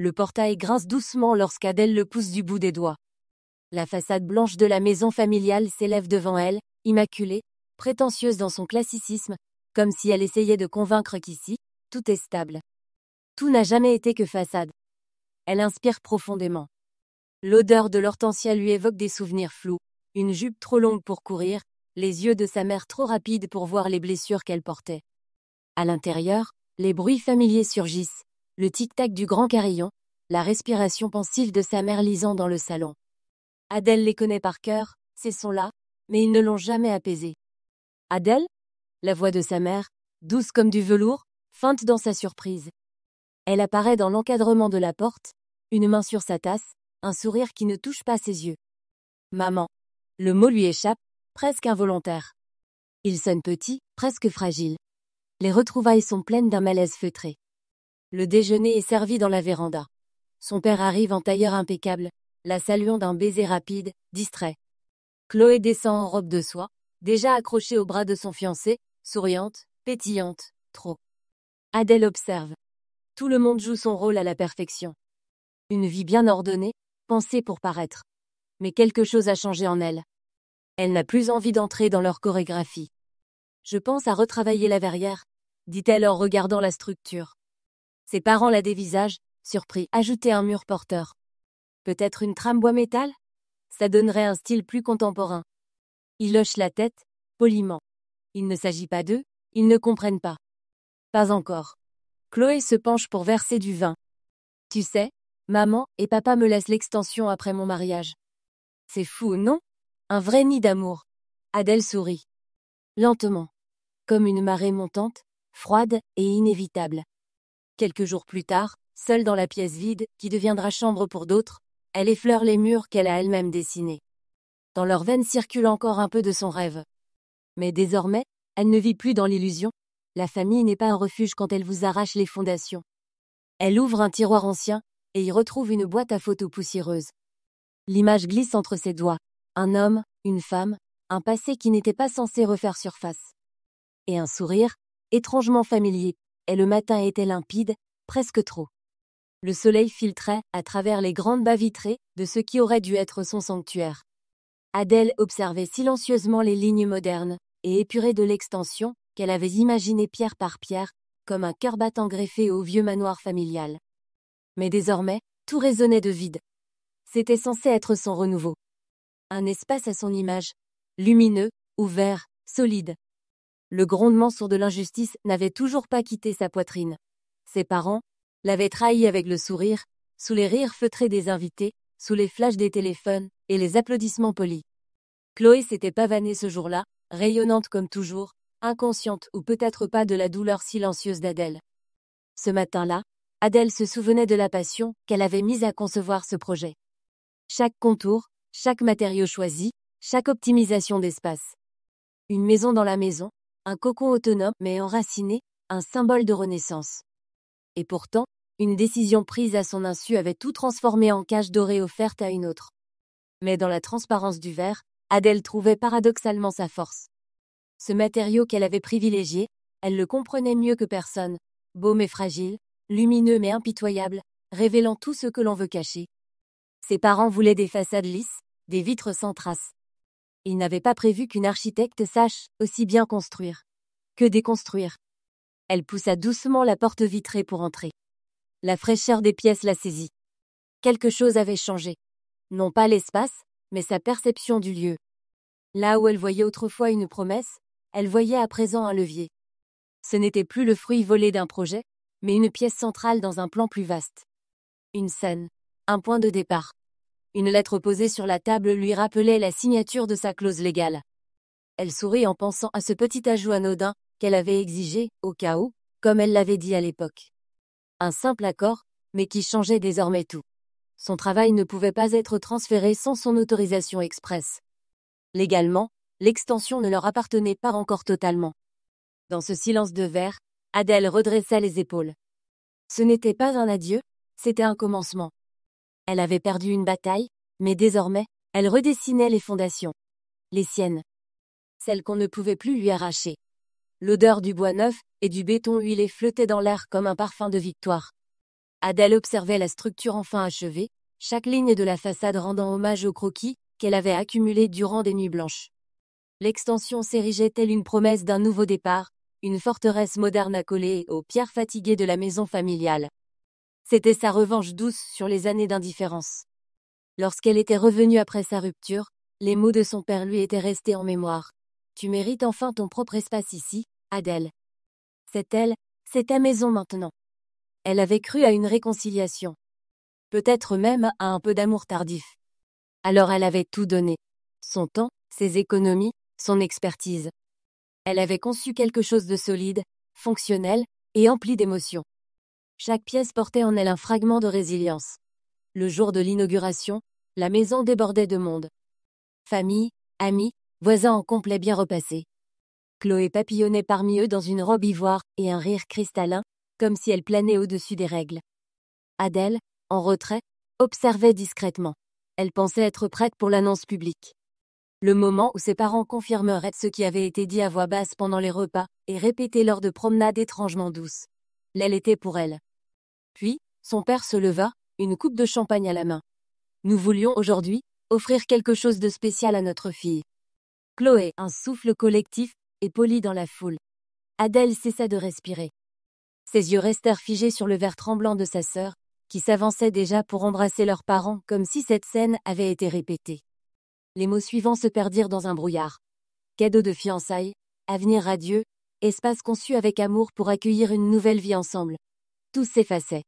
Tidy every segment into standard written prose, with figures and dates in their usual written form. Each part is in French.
Le portail grince doucement lorsqu'Adèle le pousse du bout des doigts. La façade blanche de la maison familiale s'élève devant elle, immaculée, prétentieuse dans son classicisme, comme si elle essayait de convaincre qu'ici, tout est stable. Tout n'a jamais été que façade. Elle inspire profondément. L'odeur de l'hortensia lui évoque des souvenirs flous, une jupe trop longue pour courir, les yeux de sa mère trop rapides pour voir les blessures qu'elle portait. À l'intérieur, les bruits familiers surgissent, le tic-tac du grand carillon, la respiration pensive de sa mère lisant dans le salon. Adèle les connaît par cœur, ces sons-là, mais ils ne l'ont jamais apaisée. Adèle ? La voix de sa mère, douce comme du velours, feinte dans sa surprise. Elle apparaît dans l'encadrement de la porte, une main sur sa tasse, un sourire qui ne touche pas ses yeux. Maman. Le mot lui échappe, presque involontaire. Il sonne petit, presque fragile. Les retrouvailles sont pleines d'un malaise feutré. Le déjeuner est servi dans la véranda. Son père arrive en tailleur impeccable, la saluant d'un baiser rapide, distrait. Chloé descend en robe de soie, déjà accrochée au bras de son fiancé, souriante, pétillante, trop. Adèle observe. Tout le monde joue son rôle à la perfection. Une vie bien ordonnée, pensée pour paraître. Mais quelque chose a changé en elle. Elle n'a plus envie d'entrer dans leur chorégraphie. Je pense à retravailler la verrière, dit-elle en regardant la structure. Ses parents la dévisagent, surpris, ajouter un mur porteur. Peut-être une trame bois-métal ? Ça donnerait un style plus contemporain. Il hoche la tête, poliment. Il ne s'agit pas d'eux, ils ne comprennent pas. Pas encore. Chloé se penche pour verser du vin. Tu sais, maman et papa me laissent l'extension après mon mariage. C'est fou, non ? Un vrai nid d'amour. Adèle sourit. Lentement. Comme une marée montante, froide et inévitable. Quelques jours plus tard, seule dans la pièce vide, qui deviendra chambre pour d'autres, elle effleure les murs qu'elle a elle-même dessinés. Dans leurs veines circule encore un peu de son rêve. Mais désormais, elle ne vit plus dans l'illusion. La famille n'est pas un refuge quand elle vous arrache les fondations. Elle ouvre un tiroir ancien, et y retrouve une boîte à photos poussiéreuse. L'image glisse entre ses doigts. Un homme, une femme, un passé qui n'était pas censé refaire surface. Et un sourire, étrangement familier, et le matin était limpide, presque trop. Le soleil filtrait, à travers les grandes baies vitrées, de ce qui aurait dû être son sanctuaire. Adèle observait silencieusement les lignes modernes, et épurées de l'extension, qu'elle avait imaginées pierre par pierre, comme un cœur battant greffé au vieux manoir familial. Mais désormais, tout résonnait de vide. C'était censé être son renouveau. Un espace à son image, lumineux, ouvert, solide. Le grondement sourd de l'injustice n'avait toujours pas quitté sa poitrine. Ses parents l'avaient trahi avec le sourire, sous les rires feutrés des invités, sous les flashs des téléphones et les applaudissements polis. Chloé s'était pavanée ce jour-là, rayonnante comme toujours, inconsciente ou peut-être pas de la douleur silencieuse d'Adèle. Ce matin-là, Adèle se souvenait de la passion qu'elle avait mise à concevoir ce projet. Chaque contour, chaque matériau choisi, chaque optimisation d'espace. Une maison dans la maison, un cocon autonome mais enraciné, un symbole de renaissance. Et pourtant, une décision prise à son insu avait tout transformé en cage dorée offerte à une autre. Mais dans la transparence du verre, Adèle trouvait paradoxalement sa force. Ce matériau qu'elle avait privilégié, elle le comprenait mieux que personne, beau mais fragile, lumineux mais impitoyable, révélant tout ce que l'on veut cacher. Ses parents voulaient des façades lisses, des vitres sans traces. Ils n'avaient pas prévu qu'une architecte sache aussi bien construire que déconstruire. Elle poussa doucement la porte vitrée pour entrer. La fraîcheur des pièces la saisit. Quelque chose avait changé. Non pas l'espace, mais sa perception du lieu. Là où elle voyait autrefois une promesse, elle voyait à présent un levier. Ce n'était plus le fruit volé d'un projet, mais une pièce centrale dans un plan plus vaste. Une scène, un point de départ. Une lettre posée sur la table lui rappelait la signature de sa clause légale. Elle sourit en pensant à ce petit ajout anodin qu'elle avait exigé, au cas où, comme elle l'avait dit à l'époque. Un simple accord, mais qui changeait désormais tout. Son travail ne pouvait pas être transféré sans son autorisation expresse. Légalement, l'extension ne leur appartenait pas encore totalement. Dans ce silence de verre, Adèle redressa les épaules. Ce n'était pas un adieu, c'était un commencement. Elle avait perdu une bataille, mais désormais, elle redessinait les fondations. Les siennes. Celles qu'on ne pouvait plus lui arracher. L'odeur du bois neuf et du béton huilé flottait dans l'air comme un parfum de victoire. Adèle observait la structure enfin achevée, chaque ligne de la façade rendant hommage aux croquis qu'elle avait accumulés durant des nuits blanches. L'extension s'érigeait telle une promesse d'un nouveau départ, une forteresse moderne accolée aux pierres fatiguées de la maison familiale. C'était sa revanche douce sur les années d'indifférence. Lorsqu'elle était revenue après sa rupture, les mots de son père lui étaient restés en mémoire. « Tu mérites enfin ton propre espace ici, Adèle. » C'est elle, c'est ta maison maintenant. Elle avait cru à une réconciliation. Peut-être même à un peu d'amour tardif. Alors elle avait tout donné. Son temps, ses économies, son expertise. Elle avait conçu quelque chose de solide, fonctionnel et empli d'émotions. Chaque pièce portait en elle un fragment de résilience. Le jour de l'inauguration, la maison débordait de monde. Famille, amis, voisins en complet bien repassés. Chloé papillonnait parmi eux dans une robe ivoire et un rire cristallin, comme si elle planait au-dessus des règles. Adèle, en retrait, observait discrètement. Elle pensait être prête pour l'annonce publique. Le moment où ses parents confirmeraient ce qui avait été dit à voix basse pendant les repas et répété lors de promenades étrangement douces. Elle était pour elle. Puis, son père se leva, une coupe de champagne à la main. Nous voulions aujourd'hui offrir quelque chose de spécial à notre fille. Chloé, un souffle collectif, et poli dans la foule. Adèle cessa de respirer. Ses yeux restèrent figés sur le verre tremblant de sa sœur, qui s'avançait déjà pour embrasser leurs parents comme si cette scène avait été répétée. Les mots suivants se perdirent dans un brouillard. Cadeau de fiançailles, avenir radieux, espace conçu avec amour pour accueillir une nouvelle vie ensemble. Tout s'effaçait.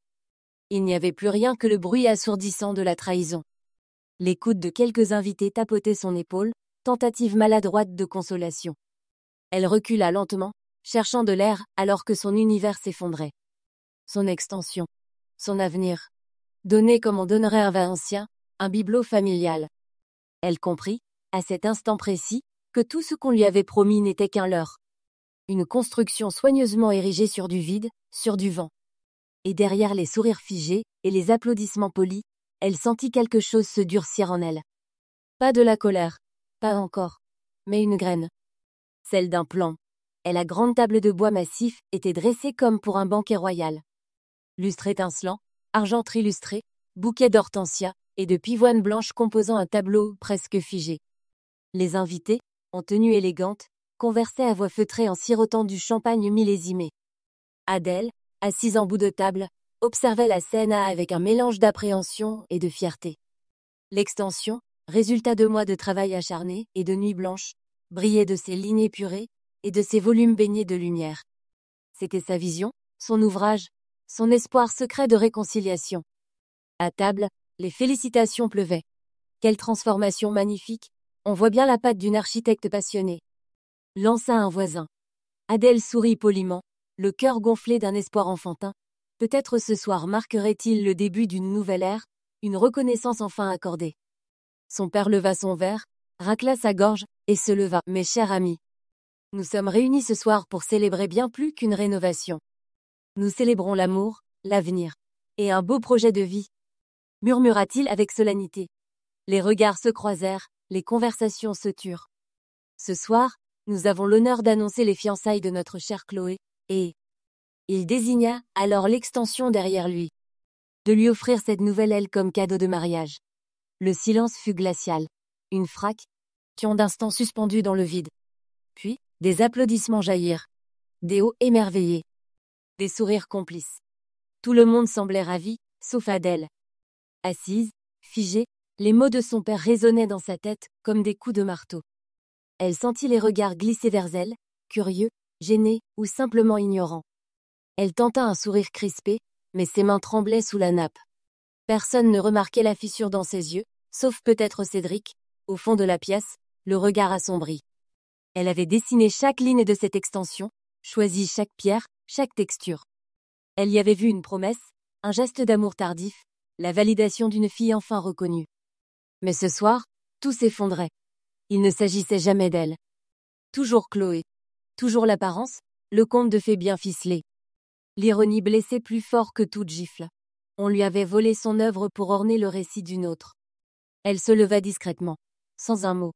Il n'y avait plus rien que le bruit assourdissant de la trahison. Les coudes de quelques invités tapotaient son épaule, tentative maladroite de consolation. Elle recula lentement, cherchant de l'air alors que son univers s'effondrait. Son extension, son avenir. Donné comme on donnerait un vin ancien, un bibelot familial. Elle comprit, à cet instant précis, que tout ce qu'on lui avait promis n'était qu'un leurre. Une construction soigneusement érigée sur du vide, sur du vent. Et derrière les sourires figés et les applaudissements polis, elle sentit quelque chose se durcir en elle. Pas de la colère, pas encore, mais une graine. Celle d'un plan. Et la grande table de bois massif était dressée comme pour un banquet royal. Lustre étincelant, argenterie lustrée, bouquet d'hortensia et de pivoine blanche composant un tableau presque figé. Les invités, en tenue élégante, conversaient à voix feutrée en sirotant du champagne millésimé. Adèle, assise en bout de table, observait la scène avec un mélange d'appréhension et de fierté. L'extension, résultat de mois de travail acharné et de nuits blanches, brillait de ses lignes épurées et de ses volumes baignés de lumière. C'était sa vision, son ouvrage, son espoir secret de réconciliation. À table, les félicitations pleuvaient. Quelle transformation magnifique! On voit bien la patte d'une architecte passionnée. Lança un voisin. Adèle sourit poliment, le cœur gonflé d'un espoir enfantin. Peut-être ce soir marquerait-il le début d'une nouvelle ère, une reconnaissance enfin accordée. Son père leva son verre, racla sa gorge, et se leva. « Mes chers amis, nous sommes réunis ce soir pour célébrer bien plus qu'une rénovation. Nous célébrons l'amour, l'avenir, et un beau projet de vie, » murmura-t-il avec solennité. Les regards se croisèrent, les conversations se turent. Ce soir, nous avons l'honneur d'annoncer les fiançailles de notre chère Chloé, et... Il désigna alors l'extension derrière lui. De lui offrir cette nouvelle aile comme cadeau de mariage. Le silence fut glacial. Une fraque, d'instant suspendu dans le vide. Puis, des applaudissements jaillirent. Des hauts émerveillés. Des sourires complices. Tout le monde semblait ravi, sauf Adèle. Assise, figée, les mots de son père résonnaient dans sa tête comme des coups de marteau. Elle sentit les regards glisser vers elle, curieux, gênés ou simplement ignorants. Elle tenta un sourire crispé, mais ses mains tremblaient sous la nappe. Personne ne remarquait la fissure dans ses yeux, sauf peut-être Cédric, au fond de la pièce, le regard assombri. Elle avait dessiné chaque ligne de cette extension, choisi chaque pierre, chaque texture. Elle y avait vu une promesse, un geste d'amour tardif, la validation d'une fille enfin reconnue. Mais ce soir, tout s'effondrait. Il ne s'agissait jamais d'elle. Toujours Chloé. Toujours l'apparence, le conte de fées bien ficelé. L'ironie blessait plus fort que toute gifle. On lui avait volé son œuvre pour orner le récit d'une autre. Elle se leva discrètement, sans un mot,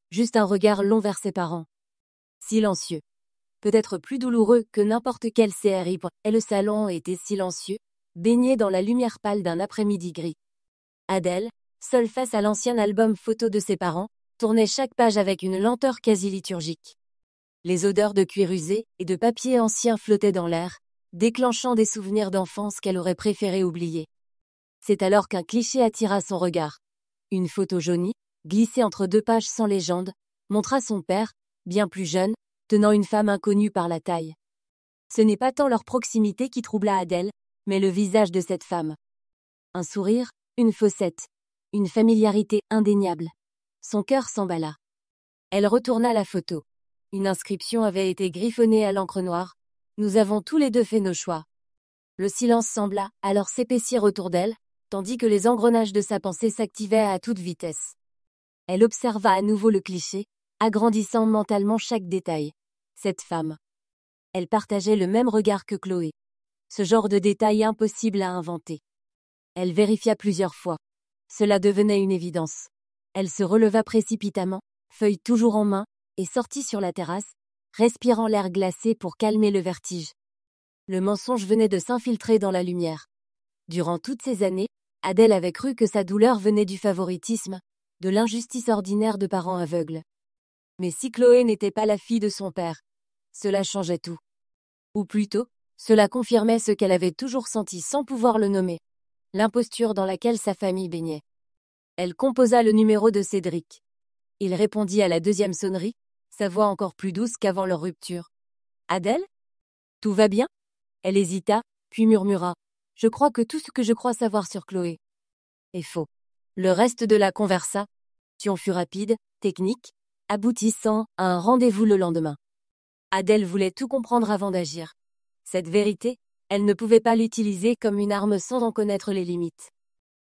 juste un regard long vers ses parents. Silencieux. Peut-être plus douloureux que n'importe quel CRI, et le salon était silencieux, baignée dans la lumière pâle d'un après-midi gris. Adèle, seule face à l'ancien album photo de ses parents, tournait chaque page avec une lenteur quasi liturgique. Les odeurs de cuir usé et de papier ancien flottaient dans l'air, déclenchant des souvenirs d'enfance qu'elle aurait préféré oublier. C'est alors qu'un cliché attira son regard. Une photo jaunie, glissée entre deux pages sans légende, montra son père, bien plus jeune, tenant une femme inconnue par la taille. Ce n'est pas tant leur proximité qui troubla Adèle, mais le visage de cette femme. Un sourire, une fossette, une familiarité indéniable. Son cœur s'emballa. Elle retourna la photo. Une inscription avait été griffonnée à l'encre noire. Nous avons tous les deux fait nos choix. Le silence sembla alors s'épaissir autour d'elle, tandis que les engrenages de sa pensée s'activaient à toute vitesse. Elle observa à nouveau le cliché, agrandissant mentalement chaque détail. Cette femme. Elle partageait le même regard que Chloé. Ce genre de détail impossible à inventer. Elle vérifia plusieurs fois. Cela devenait une évidence. Elle se releva précipitamment, feuille toujours en main, et sortit sur la terrasse, respirant l'air glacé pour calmer le vertige. Le mensonge venait de s'infiltrer dans la lumière. Durant toutes ces années, Adèle avait cru que sa douleur venait du favoritisme, de l'injustice ordinaire de parents aveugles. Mais si Chloé n'était pas la fille de son père, cela changeait tout. Ou plutôt, cela confirmait ce qu'elle avait toujours senti sans pouvoir le nommer, l'imposture dans laquelle sa famille baignait. Elle composa le numéro de Cédric. Il répondit à la deuxième sonnerie, sa voix encore plus douce qu'avant leur rupture. « Adèle ? Tout va bien ?» Elle hésita, puis murmura. « Je crois que tout ce que je crois savoir sur Chloé est faux. » Le reste de la conversation fut rapide, technique, aboutissant à un rendez-vous le lendemain. Adèle voulait tout comprendre avant d'agir. Cette vérité, elle ne pouvait pas l'utiliser comme une arme sans en connaître les limites.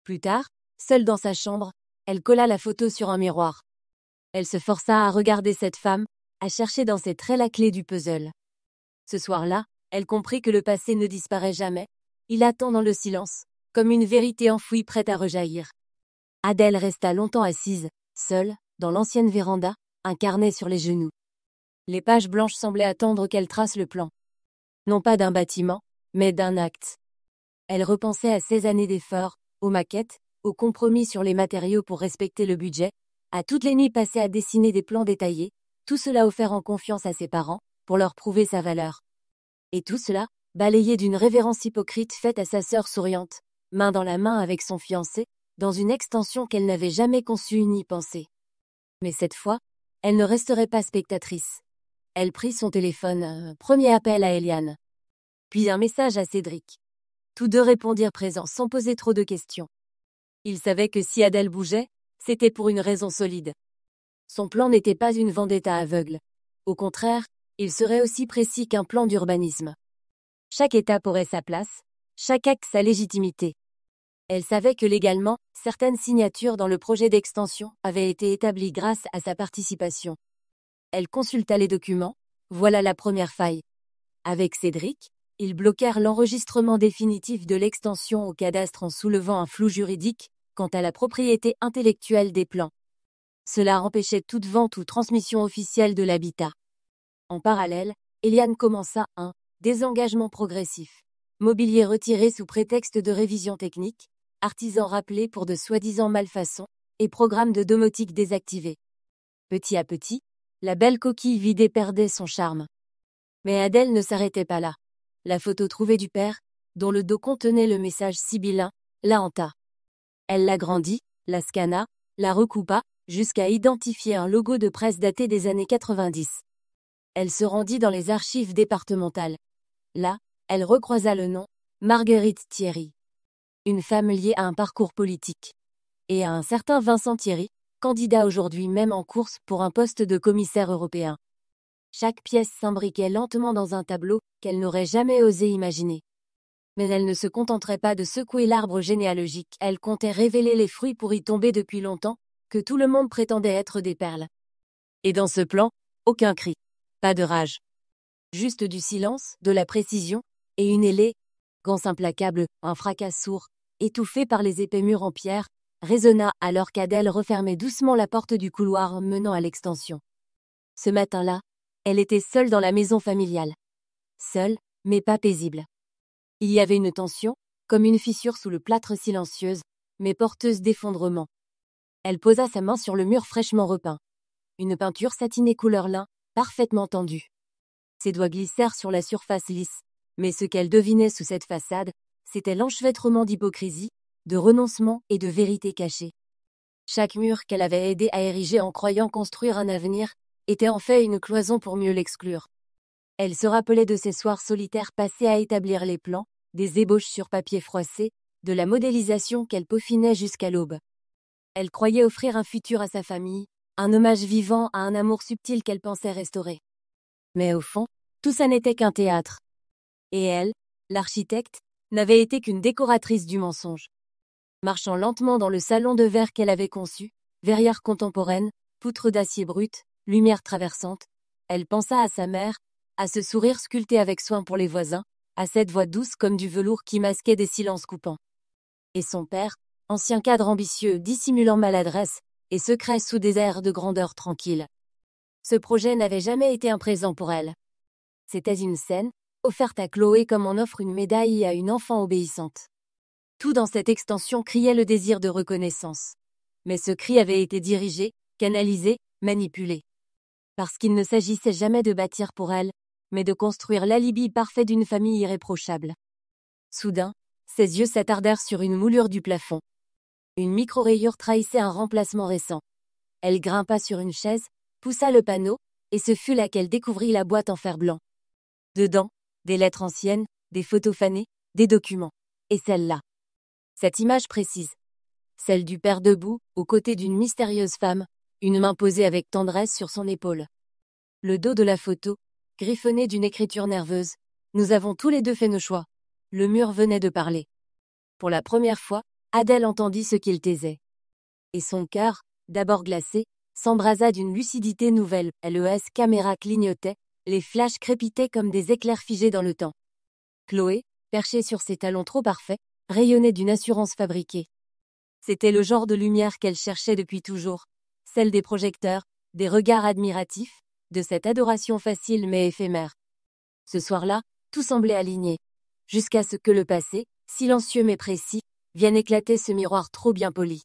Plus tard, seule dans sa chambre, elle colla la photo sur un miroir. Elle se força à regarder cette femme, à chercher dans ses traits la clé du puzzle. Ce soir-là, elle comprit que le passé ne disparaît jamais. Il attend dans le silence, comme une vérité enfouie prête à rejaillir. Adèle resta longtemps assise, seule, dans l'ancienne véranda, un carnet sur les genoux. Les pages blanches semblaient attendre qu'elle trace le plan. Non pas d'un bâtiment, mais d'un acte. Elle repensait à ses années d'efforts, aux maquettes, aux compromis sur les matériaux pour respecter le budget, à toutes les nuits passées à dessiner des plans détaillés, tout cela offert en confiance à ses parents, pour leur prouver sa valeur. Et tout cela, balayé d'une révérence hypocrite faite à sa sœur souriante, main dans la main avec son fiancé, dans une extension qu'elle n'avait jamais conçue ni pensée. Mais cette fois, elle ne resterait pas spectatrice. Elle prit son téléphone, premier appel à Eliane. Puis un message à Cédric. Tous deux répondirent présents sans poser trop de questions. Ils savaient que si Adèle bougeait, c'était pour une raison solide. Son plan n'était pas une vendetta aveugle. Au contraire, il serait aussi précis qu'un plan d'urbanisme. Chaque étape aurait sa place, chaque acte sa légitimité. Elle savait que légalement, certaines signatures dans le projet d'extension avaient été établies grâce à sa participation. Elle consulta les documents, voilà la première faille. Avec Cédric, ils bloquèrent l'enregistrement définitif de l'extension au cadastre en soulevant un flou juridique quant à la propriété intellectuelle des plans. Cela empêchait toute vente ou transmission officielle de l'habitat. En parallèle, Eliane commença un désengagement progressif. Mobilier retiré sous prétexte de révision technique, artisans rappelés pour de soi-disant malfaçons, et programme de domotique désactivé. Petit à petit, la belle coquille vidée perdait son charme. Mais Adèle ne s'arrêtait pas là. La photo trouvée du père, dont le dos contenait le message sibyllin, la hanta. Elle l'agrandit, la scanna, la recoupa, jusqu'à identifier un logo de presse daté des années 90. Elle se rendit dans les archives départementales. Là, elle recroisa le nom, Marguerite Thierry. Une femme liée à un parcours politique. Et à un certain Vincent Thierry, candidat aujourd'hui même en course pour un poste de commissaire européen. Chaque pièce s'imbriquait lentement dans un tableau qu'elle n'aurait jamais osé imaginer. Mais elle ne se contenterait pas de secouer l'arbre généalogique, elle comptait révéler les fruits pour y tomber depuis longtemps, que tout le monde prétendait être des perles. Et dans ce plan, aucun cri, pas de rage. Juste du silence, de la précision, et une élégance implacable, un fracas sourd, étouffé par les épais murs en pierre, résonna alors qu'Adèle refermait doucement la porte du couloir menant à l'extension. Ce matin-là, elle était seule dans la maison familiale. Seule, mais pas paisible. Il y avait une tension, comme une fissure sous le plâtre silencieuse, mais porteuse d'effondrement. Elle posa sa main sur le mur fraîchement repeint. Une peinture satinée couleur lin, parfaitement tendue. Ses doigts glissèrent sur la surface lisse, mais ce qu'elle devinait sous cette façade, c'était l'enchevêtrement d'hypocrisie, de renoncement et de vérité cachée. Chaque mur qu'elle avait aidé à ériger en croyant construire un avenir, était en fait une cloison pour mieux l'exclure. Elle se rappelait de ces soirs solitaires passés à établir les plans, des ébauches sur papier froissé, de la modélisation qu'elle peaufinait jusqu'à l'aube. Elle croyait offrir un futur à sa famille, un hommage vivant à un amour subtil qu'elle pensait restaurer. Mais au fond, tout ça n'était qu'un théâtre. Et elle, l'architecte, n'avait été qu'une décoratrice du mensonge. Marchant lentement dans le salon de verre qu'elle avait conçu, verrière contemporaine, poutre d'acier brut, lumière traversante, elle pensa à sa mère, à ce sourire sculpté avec soin pour les voisins, à cette voix douce comme du velours qui masquait des silences coupants. Et son père, ancien cadre ambitieux dissimulant maladresse, et secret sous des airs de grandeur tranquille. Ce projet n'avait jamais été un présent pour elle. C'était une scène, offerte à Chloé comme on offre une médaille à une enfant obéissante. Tout dans cette extension criait le désir de reconnaissance. Mais ce cri avait été dirigé, canalisé, manipulé. Parce qu'il ne s'agissait jamais de bâtir pour elle, mais de construire l'alibi parfait d'une famille irréprochable. Soudain, ses yeux s'attardèrent sur une moulure du plafond. Une micro-rayure trahissait un remplacement récent. Elle grimpa sur une chaise, poussa le panneau, et ce fut là qu'elle découvrit la boîte en fer blanc. Dedans, des lettres anciennes, des photos fanées, des documents. Et celle-là. Cette image précise. Celle du père debout, aux côtés d'une mystérieuse femme, une main posée avec tendresse sur son épaule. Le dos de la photo, griffonné d'une écriture nerveuse. Nous avons tous les deux fait nos choix. Le mur venait de parler. Pour la première fois, Adèle entendit ce qu'il taisait. Et son cœur, d'abord glacé, s'embrasa d'une lucidité nouvelle. Les caméras clignotaient, les flashs crépitaient comme des éclairs figés dans le temps. Chloé, perchée sur ses talons trop parfaits, rayonnait d'une assurance fabriquée. C'était le genre de lumière qu'elle cherchait depuis toujours, celle des projecteurs, des regards admiratifs, de cette adoration facile mais éphémère. Ce soir-là, tout semblait aligné, jusqu'à ce que le passé, silencieux mais précis, vienne éclater ce miroir trop bien poli.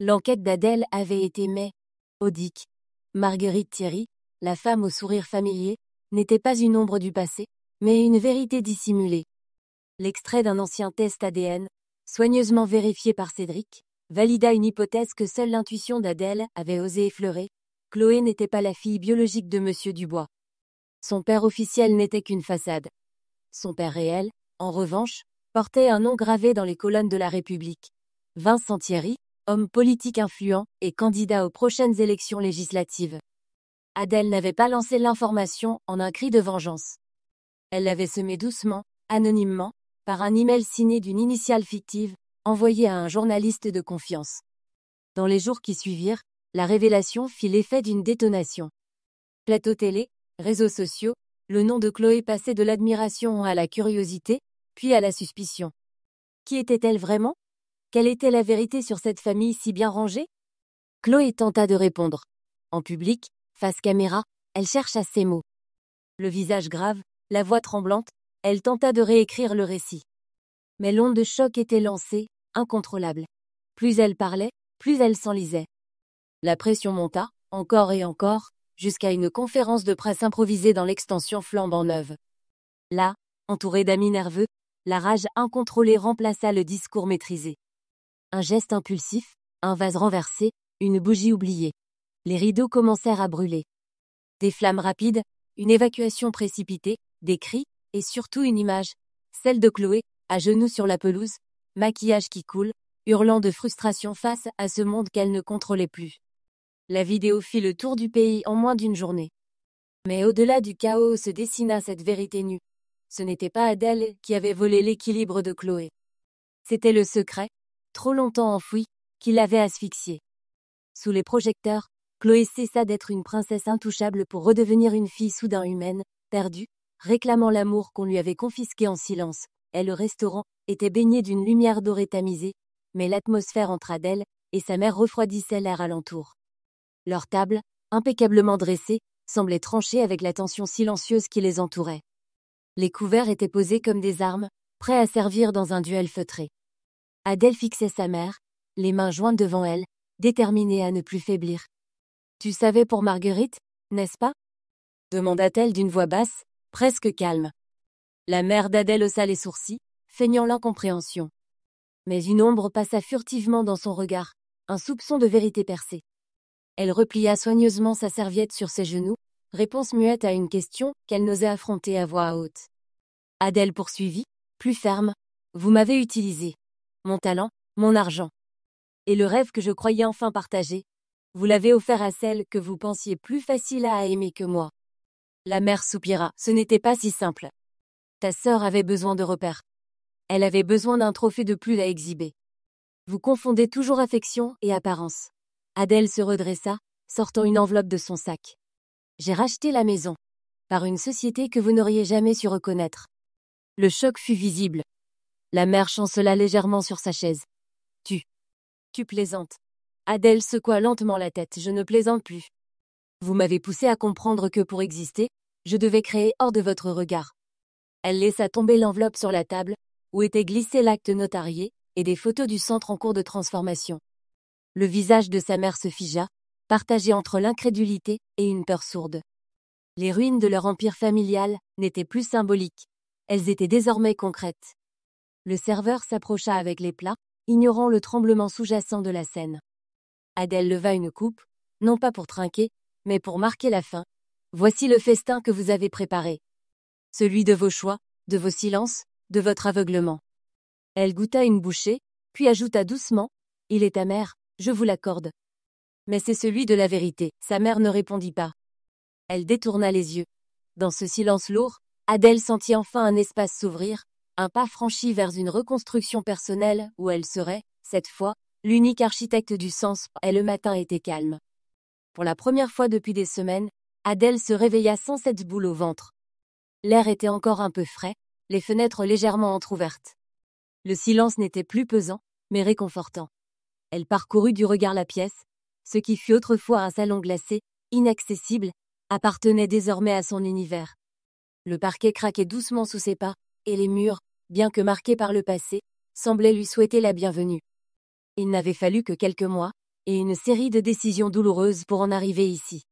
L'enquête d'Adèle avait été méthodique. Marguerite Thierry, la femme au sourire familier, n'était pas une ombre du passé, mais une vérité dissimulée. L'extrait d'un ancien test ADN, soigneusement vérifié par Cédric, valida une hypothèse que seule l'intuition d'Adèle avait osé effleurer. Chloé n'était pas la fille biologique de Monsieur Dubois. Son père officiel n'était qu'une façade. Son père réel, en revanche, portait un nom gravé dans les colonnes de la République. Vincent Thierry, homme politique influent et candidat aux prochaines élections législatives. Adèle n'avait pas lancé l'information en un cri de vengeance. Elle l'avait semé doucement, anonymement, par un email signé d'une initiale fictive, envoyé à un journaliste de confiance. Dans les jours qui suivirent, la révélation fit l'effet d'une détonation. Plateau télé, réseaux sociaux, le nom de Chloé passait de l'admiration à la curiosité, puis à la suspicion. Qui était-elle vraiment? Quelle était la vérité sur cette famille si bien rangée? Chloé tenta de répondre. En public, face caméra, elle chercha ses mots. Le visage grave, la voix tremblante, elle tenta de réécrire le récit. Mais l'onde de choc était lancée, incontrôlable. Plus elle parlait, plus elle s'enlisait. La pression monta, encore et encore, jusqu'à une conférence de presse improvisée dans l'extension flambant neuve. Là, entourée d'amis nerveux, la rage incontrôlée remplaça le discours maîtrisé. Un geste impulsif, un vase renversé, une bougie oubliée. Les rideaux commencèrent à brûler. Des flammes rapides, une évacuation précipitée, des cris, et surtout une image, celle de Chloé, à genoux sur la pelouse, maquillage qui coule, hurlant de frustration face à ce monde qu'elle ne contrôlait plus. La vidéo fit le tour du pays en moins d'une journée. Mais au-delà du chaos se dessina cette vérité nue. Ce n'était pas Adèle qui avait volé l'équilibre de Chloé. C'était le secret, trop longtemps enfoui, qui l'avait asphyxiée. Sous les projecteurs, Chloé cessa d'être une princesse intouchable pour redevenir une fille soudain humaine, perdue, réclamant l'amour qu'on lui avait confisqué en silence. Et le restaurant était baigné d'une lumière dorée tamisée, mais l'atmosphère entre Adèle et sa mère refroidissait l'air alentour. Leur table, impeccablement dressée, semblait trancher avec la tension silencieuse qui les entourait. Les couverts étaient posés comme des armes, prêt à servir dans un duel feutré. Adèle fixait sa mère, les mains jointes devant elle, déterminée à ne plus faiblir. « Tu savais pour Marguerite, n'est-ce pas ?» demanda-t-elle d'une voix basse, presque calme. La mère d'Adèle haussa les sourcils, feignant l'incompréhension. Mais une ombre passa furtivement dans son regard, un soupçon de vérité percée. Elle replia soigneusement sa serviette sur ses genoux, réponse muette à une question qu'elle n'osait affronter à voix haute. Adèle poursuivit, plus ferme. « Vous m'avez utilisé. Mon talent, mon argent. Et le rêve que je croyais enfin partager, vous l'avez offert à celle que vous pensiez plus facile à aimer que moi. » La mère soupira. « Ce n'était pas si simple. Ta sœur avait besoin de repères. Elle avait besoin d'un trophée de plus à exhiber. Vous confondez toujours affection et apparence. » Adèle se redressa, sortant une enveloppe de son sac. « J'ai racheté la maison. Par une société que vous n'auriez jamais su reconnaître. » Le choc fut visible. La mère chancela légèrement sur sa chaise. « Tu plaisantes. » Adèle secoua lentement la tête. « Je ne plaisante plus. Vous m'avez poussé à comprendre que pour exister, je devais créer hors de votre regard. » Elle laissa tomber l'enveloppe sur la table, où était glissé l'acte notarié, et des photos du centre en cours de transformation. Le visage de sa mère se figea, partagé entre l'incrédulité et une peur sourde. Les ruines de leur empire familial n'étaient plus symboliques. Elles étaient désormais concrètes. Le serveur s'approcha avec les plats, ignorant le tremblement sous-jacent de la scène. Adèle leva une coupe, non pas pour trinquer, mais pour marquer la fin. « Voici le festin que vous avez préparé. Celui de vos choix, de vos silences, de votre aveuglement. » Elle goûta une bouchée, puis ajouta doucement, « Il est amer, je vous l'accorde. Mais c'est celui de la vérité. » Sa mère ne répondit pas. Elle détourna les yeux. Dans ce silence lourd, Adèle sentit enfin un espace s'ouvrir, un pas franchi vers une reconstruction personnelle où elle serait, cette fois, l'unique architecte du sens. Et le matin était calme. Pour la première fois depuis des semaines, Adèle se réveilla sans cette boule au ventre. L'air était encore un peu frais, les fenêtres légèrement entr'ouvertes. Le silence n'était plus pesant, mais réconfortant. Elle parcourut du regard la pièce. Ce qui fut autrefois un salon glacé, inaccessible, appartenait désormais à son univers. Le parquet craquait doucement sous ses pas, et les murs, bien que marqués par le passé, semblaient lui souhaiter la bienvenue. Il n'avait fallu que quelques mois, et une série de décisions douloureuses pour en arriver ici.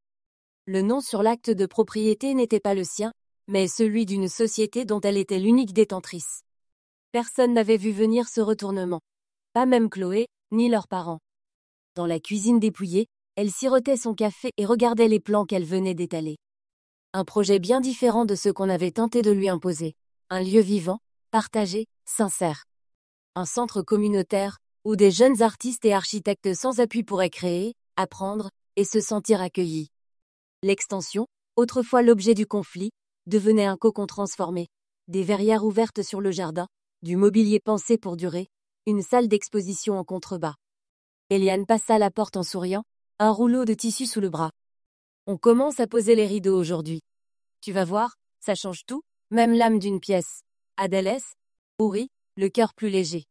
Le nom sur l'acte de propriété n'était pas le sien, mais celui d'une société dont elle était l'unique détentrice. Personne n'avait vu venir ce retournement. Pas même Chloé, ni leurs parents. Dans la cuisine dépouillée, elle sirotait son café et regardait les plans qu'elle venait d'étaler. Un projet bien différent de ce qu'on avait tenté de lui imposer. Un lieu vivant, partagé, sincère. Un centre communautaire, où des jeunes artistes et architectes sans appui pourraient créer, apprendre, et se sentir accueillis. L'extension, autrefois l'objet du conflit, devenait un cocon transformé. Des verrières ouvertes sur le jardin, du mobilier pensé pour durer, une salle d'exposition en contrebas. Eliane passa la porte en souriant, un rouleau de tissu sous le bras. « On commence à poser les rideaux aujourd'hui. Tu vas voir, ça change tout, même l'âme d'une pièce. » Adèle sourit, le cœur plus léger.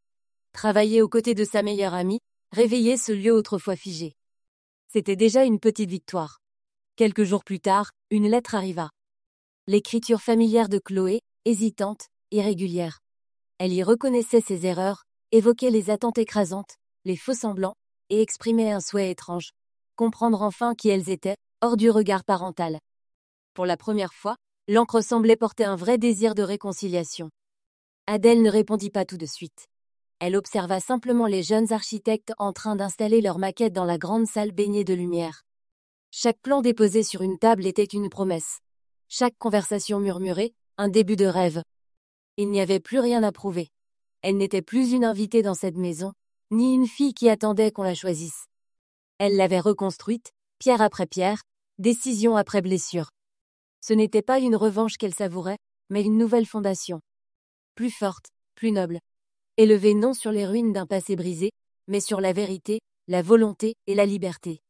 Travailler aux côtés de sa meilleure amie, réveiller ce lieu autrefois figé. C'était déjà une petite victoire. Quelques jours plus tard, une lettre arriva. L'écriture familière de Chloé, hésitante, irrégulière. Elle y reconnaissait ses erreurs, évoquait les attentes écrasantes, les faux-semblants, et exprimait un souhait étrange. Comprendre enfin qui elles étaient, hors du regard parental. Pour la première fois, l'encre semblait porter un vrai désir de réconciliation. Adèle ne répondit pas tout de suite. Elle observa simplement les jeunes architectes en train d'installer leur maquette dans la grande salle baignée de lumière. Chaque plan déposé sur une table était une promesse. Chaque conversation murmurée, un début de rêve. Il n'y avait plus rien à prouver. Elle n'était plus une invitée dans cette maison, ni une fille qui attendait qu'on la choisisse. Elle l'avait reconstruite, pierre après pierre, décision après blessure. Ce n'était pas une revanche qu'elle savourait, mais une nouvelle fondation. Plus forte, plus noble. Élevée non sur les ruines d'un passé brisé, mais sur la vérité, la volonté et la liberté.